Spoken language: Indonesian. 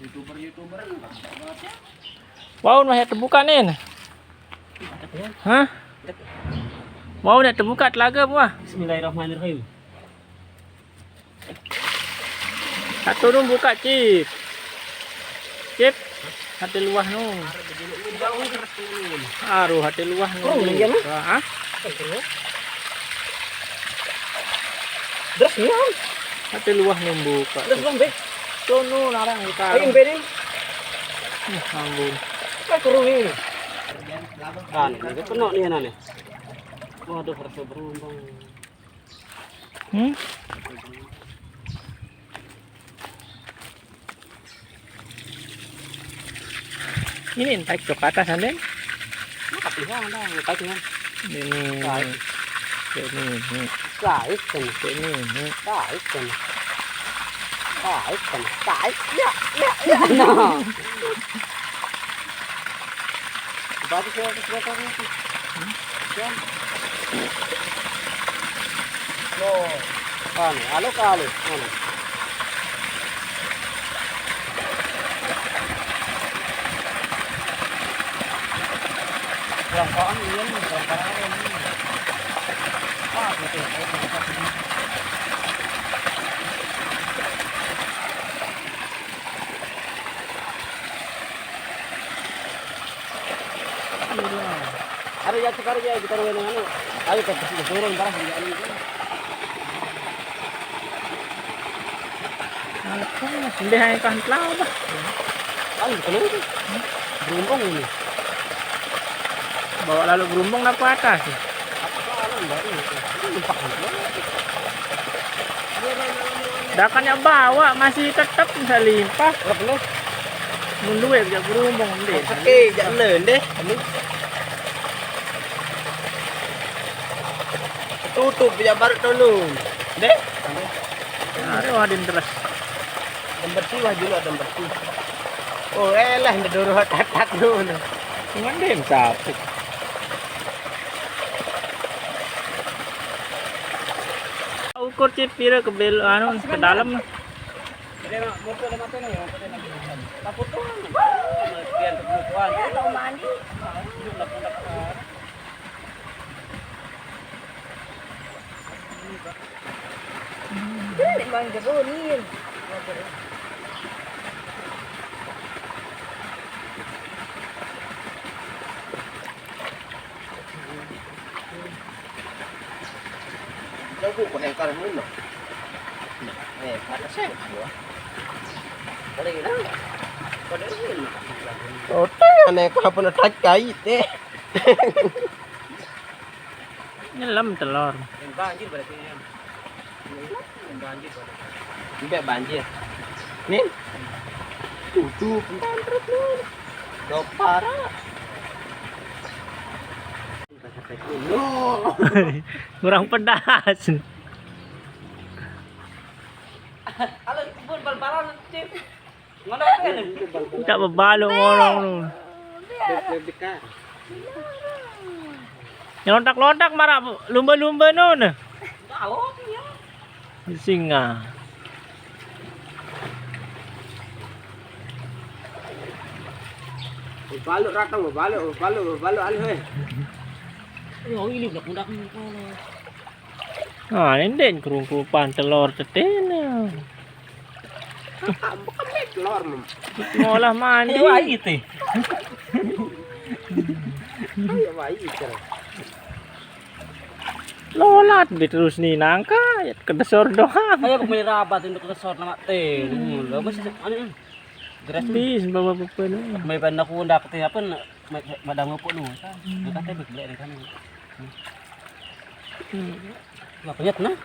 YouTuber Wow, masih terbuka nih. Hah? Mau dah terbuka telaga buah. Bismillahirrahmanirrahim. Satu dong buka Cip. Cip. Hati luah nu. Aduh hati luah nu. Hah? Terus ya. Hati luah nu buka. Terus bang be. Sono narang kita. Ayo be nih. Ambun. Kayak kurung ini. Kan, ini penuh nih nih. Waduh, rasa berumbang. Ini entah ke atas anden. Makasih ya, dah, makasih ya. Ini. Baik. Ini. Baik kan. Ini. Baik kan. Baik kan. Baik. Ya. Nah. Bagus ya, kelihatan itu. Kan. Loh. Kan, halo kali. Mana? Berangkaan ini, berangkaan ini. Ah, betul. Ada ya sekarang ya kita ruang anu. Ayo kita turun barang di anu itu. Apa sudah hai kan telau bah. Ayo kalau itu. Berumbang ini. Bawa lalu gerumbung nak ke atas. Apa anu baru itu. Ini numpak gitu. Dakannya bawa masih tetap bisa limpah. Berapa lu? Mun duwe bisa gerumbung deh. Oke, jangan len deh. Ini tutup ya baru dulu. Deh. Aduh adin terus. Dan bersih wah dulu ada bersih. Oh, elah ndoro hatat dulu. Cuman dem sapu. Ukur Cip pira ke bel anu ke dalam. Dia motor ada mata nih, takut tuh. Sekian kebutuhan. Mau mandi. Bang jagonin. Jago ko yang kanan mo. Para sa iyo. Dali na. Dali. Ote, ane ko hapon na touch kait eh. Nyelam telur. Banjir berarti ya. Banjir berarti. Tidak banjir. Nih. Tutup. Pantrut lu. Do para. Kurang pedas. Halo, kebun bal-balan Cip. Ngono kan? Tak berbalo ngorong nu. Nyontak-lontak marah lumba-lumba nun. Tahu ya. Singa. Balo ratang, balo alhe. Oh, ini udah kundak ni kalau. Ah, ini kerungkupan telur tetena. Bukan telur mem. Ngolah mandi. Ayo air teh. Ayo air teh. Lolat terus nih nangka ya kedesor doang. Ayo beli rabat untuk resort nama teh. Lo masih anu. Gratis bawa bapak nu. May pandak kundak teh apa madang po nu. Kita teh beli kan. Lah penyet nah.